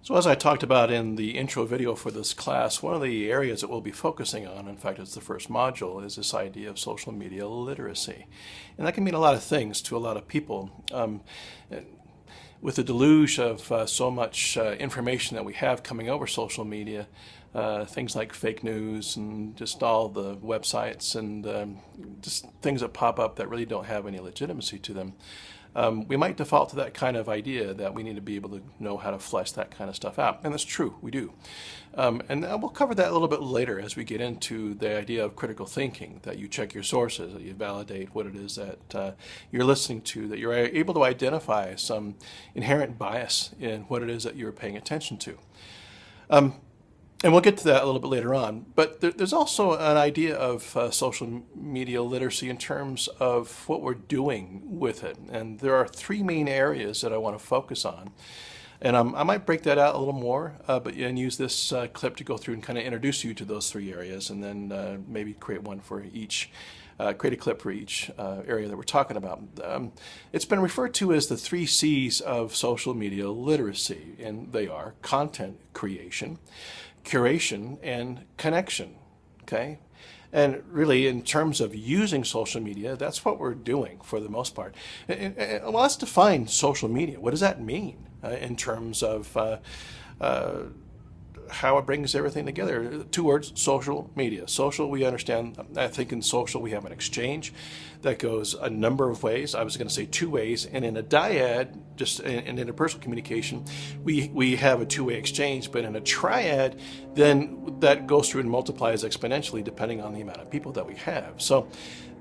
So as I talked about in the intro video for this class, one of the areas that we'll be focusing on, in fact it's the first module, is this idea of social media literacy. And that can mean a lot of things to a lot of people. With the deluge of so much information that we have coming over social media, things like fake news and just all the websites and just things that pop up that really don't have any legitimacy to them, we might default to that kind of idea that we need to be able to know how to flesh that kind of stuff out. And that's true, we do. And we'll cover that a little bit later as we get into the idea of critical thinking, that you check your sources, that you validate what it is that you're listening to, that you're able to identify some inherent bias in what it is that you're paying attention to. And we'll get to that a little bit later on. But there's also an idea of social media literacy in terms of what we're doing with it. And there are three main areas that I want to focus on. And I might break that out a little more, and use this clip to go through and kind of introduce you to those three areas, and then maybe create one for each. Create a clip for each area that we're talking about. It's been referred to as the 3 C's of social media literacy, and they are content creation, curation, and connection. Okay? And really, in terms of using social media, that's what we're doing for the most part. Well, let's define social media. What does that mean in terms of how it brings everything together? 2 words: social media. Social, we understand. I think in social we have an exchange that goes a number of ways. I was going to say 2 ways, and in a dyad, just in interpersonal communication, we have a 2-way exchange. But in a triad, then that goes through and multiplies exponentially depending on the amount of people that we have. So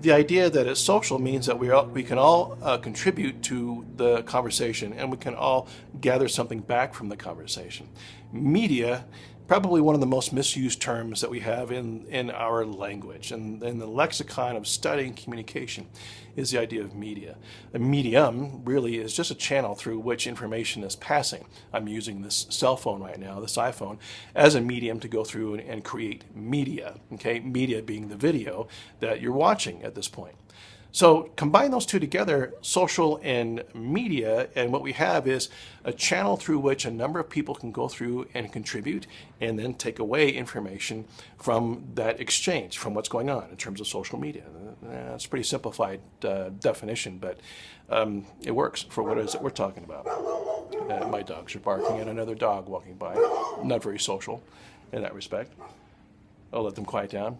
the idea that it's social means that we can all contribute to the conversation, and we can all gather something back from the conversation. Media, probably one of the most misused terms that we have in our language, and in the lexicon of studying communication, is the idea of media. A medium really is just a channel through which information is passing. I'm using this cell phone right now, this iPhone, as a medium to go through and create media. Okay, media being the video that you're watching at this point. So combine those two together, social and media, and what we have is a channel through which a number of people can go through and contribute and then take away information from that exchange, from what's going on in terms of social media. It's a pretty simplified definition, but it works for what it is that we're talking about. My dogs are barking at another dog walking by. Not very social in that respect. I'll let them quiet down.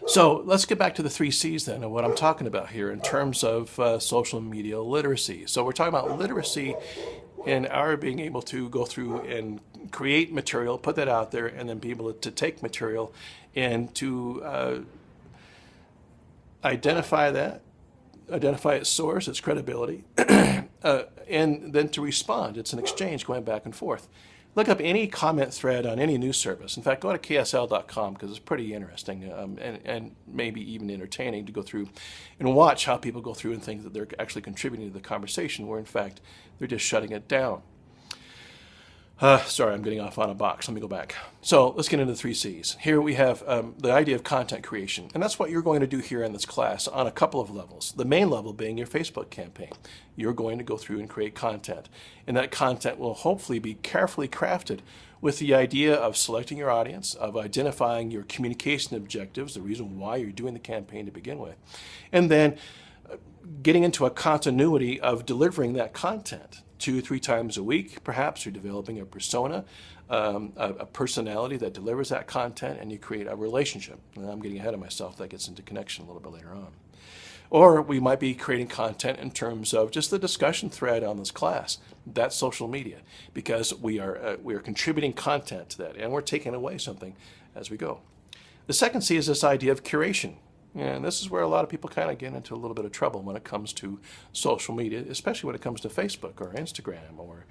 So let's get back to the 3 C's then of what I'm talking about here in terms of social media literacy. So we're talking about literacy in our being able to go through and create material, put that out there, and then be able to take material and to identify its source, its credibility, and then to respond. It's an exchange going back and forth. Look up any comment thread on any news service. In fact, go to ksl.com because it's pretty interesting and maybe even entertaining to go through and watch how people go through and think that they're actually contributing to the conversation where, in fact, they're just shutting it down. Sorry, I'm getting off on a box. Let me go back. So let's get into the 3 C's. Here we have the idea of content creation. And that's what you're going to do here in this class on a couple of levels. The main level being your Facebook campaign. You're going to go through and create content. And that content will hopefully be carefully crafted with the idea of selecting your audience, of identifying your communication objectives, the reason why you're doing the campaign to begin with, and then getting into a continuity of delivering that content 2-3 times a week. Perhaps you're developing a persona, a personality that delivers that content, and you create a relationship. And I'm getting ahead of myself. That gets into connection a little bit later on. Or we might be creating content in terms of just the discussion thread on this class. That's social media, because we are contributing content to that, and we're taking away something as we go. The second C is this idea of curation. And this is where a lot of people kind of get into a little bit of trouble when it comes to social media, especially when it comes to Facebook or Instagram or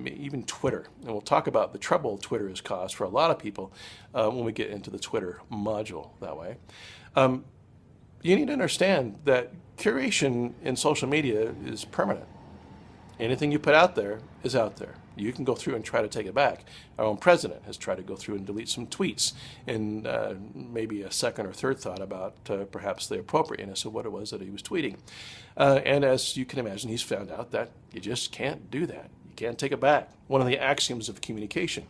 even Twitter. And we'll talk about the trouble Twitter has caused for a lot of people when we get into the Twitter module that way. You need to understand that curation in social media is permanent. Anything you put out there is out there. You can go through and try to take it back. Our own president has tried to go through and delete some tweets and maybe a second or third thought about perhaps the appropriateness of what it was that he was tweeting. And as you can imagine, he's found out that you just can't do that. You can't take it back. One of the axioms of communication.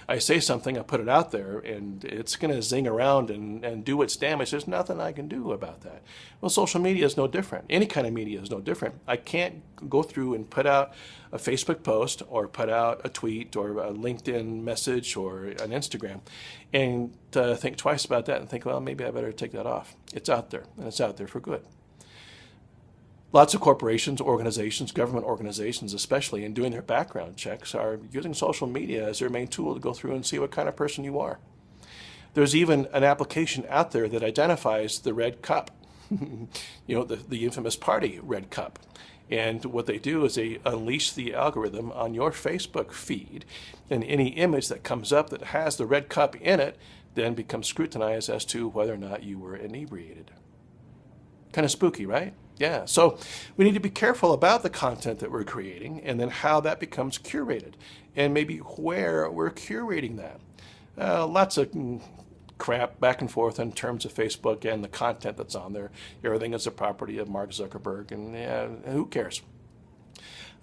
I say something, I put it out there, and it's going to zing around and do its damage. There's nothing I can do about that. Well, social media is no different. Any kind of media is no different. I can't go through and put out a Facebook post or put out a tweet or a LinkedIn message or an Instagram and think twice about that and think, well, maybe I better take that off. It's out there, and it's out there for good. Lots of corporations, organizations, government organizations especially, in doing their background checks, are using social media as their main tool to go through and see what kind of person you are. There's even an application out there that identifies the red cup, the infamous party red cup. And what they do is they unleash the algorithm on your Facebook feed, and any image that comes up that has the red cup in it then becomes scrutinized as to whether or not you were inebriated. Kind of spooky, right? Yeah, so we need to be careful about the content that we're creating and then how that becomes curated and maybe where we're curating that. Lots of crap back and forth in terms of Facebook and the content that's on there. Everything is the property of Mark Zuckerberg, and who cares?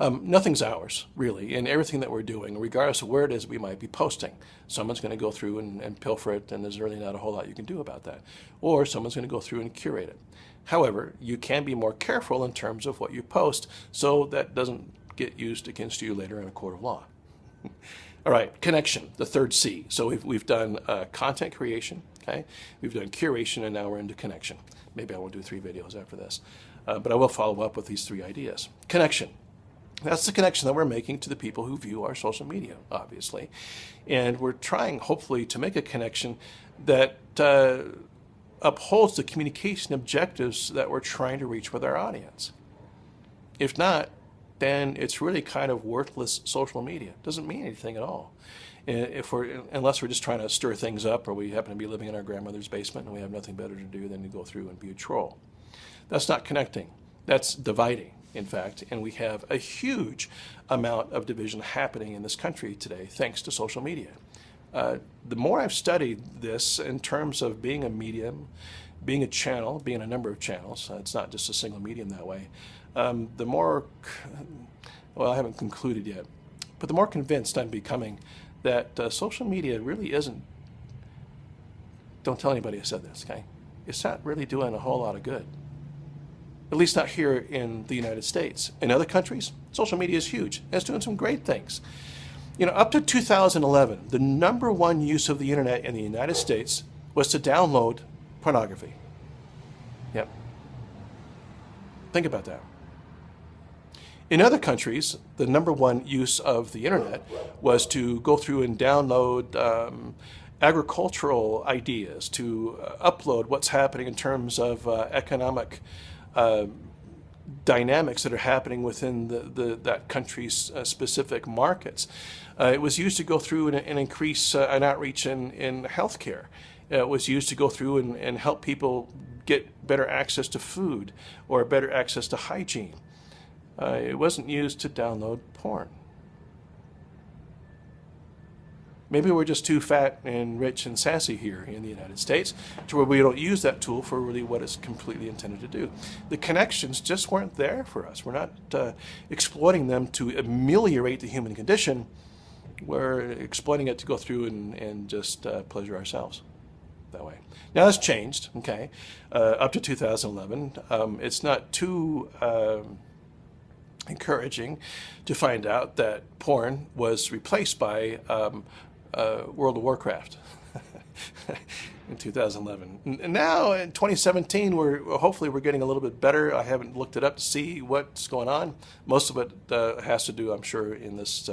Nothing's ours, really, in everything that we're doing, regardless of where it is we might be posting. Someone's going to go through and pilfer it, and there's really not a whole lot you can do about that. Or someone's going to go through and curate it. However, you can be more careful in terms of what you post so that doesn't get used against you later in a court of law. All right, connection, the third C. So we've done content creation, okay? We've done curation, and now we're into connection. Maybe I won't do 3 videos after this, but I will follow up with these 3 ideas. Connection. That's the connection that we're making to the people who view our social media, obviously. And we're trying, hopefully, to make a connection that upholds the communication objectives that we're trying to reach with our audience. If not, then it's really kind of worthless social media. It doesn't mean anything at all. Unless we're just trying to stir things up, or we happen to be living in our grandmother's basement and we have nothing better to do than to go through and be a troll. That's not connecting. That's dividing, in fact, and we have a huge amount of division happening in this country today thanks to social media. The more I've studied this in terms of being a medium, being a channel, being a number of channels, it's not just a single medium that way, the more, well, I haven't concluded yet, but the more convinced I'm becoming that social media really isn't, don't tell anybody I said this, okay? It's not really doing a whole lot of good. At least not here in the United States. In other countries, social media is huge. It's doing some great things. Up to 2011, the #1 use of the internet in the United States was to download pornography. Yep. Think about that. In other countries, the #1 use of the internet was to go through and download agricultural ideas, to upload what's happening in terms of economic dynamics that are happening within that country's specific markets. It was used to go through and increase an outreach in healthcare. It was used to go through and help people get better access to food or better access to hygiene. It wasn't used to download porn. Maybe we're just too fat and rich and sassy here in the United States to where we don't use that tool for really what it's completely intended to do. The connections just weren't there for us. We're not exploiting them to ameliorate the human condition. We're exploiting it to go through and just pleasure ourselves that way. Now that's changed, okay, up to 2011. It's not too encouraging to find out that porn was replaced by World of Warcraft in 2011. And now in 2017, hopefully we're getting a little bit better. I haven't looked it up to see what's going on. Most of it has to do, I'm sure, in this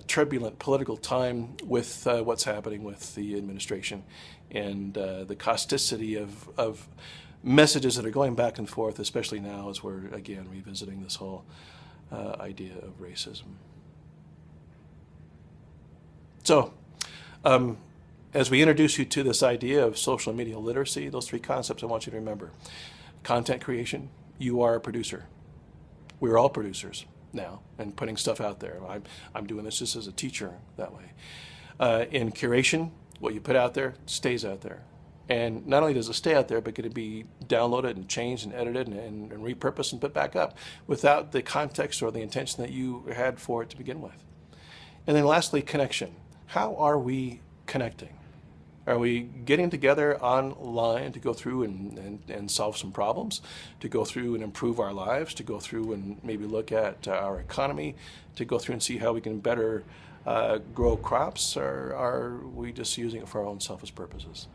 turbulent political time with what's happening with the administration and the causticity of messages that are going back and forth, especially now as we're, again, revisiting this whole idea of racism. So, as we introduce you to this idea of social media literacy, those 3 concepts I want you to remember. Content creation, you are a producer. We're all producers now and putting stuff out there. I'm doing this just as a teacher that way. In curation, what you put out there stays out there. And not only does it stay out there, but can it be downloaded and changed and edited and repurposed and put back up without the context or the intention that you had for it to begin with. And then lastly, connection. How are we connecting? Are we getting together online to go through and solve some problems, to go through and improve our lives, to go through and maybe look at our economy, to go through and see how we can better grow crops, or are we just using it for our own selfish purposes?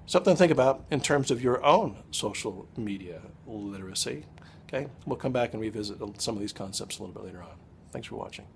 Something to think about in terms of your own social media literacy. Okay, we'll come back and revisit some of these concepts a little bit later on. Thanks for watching.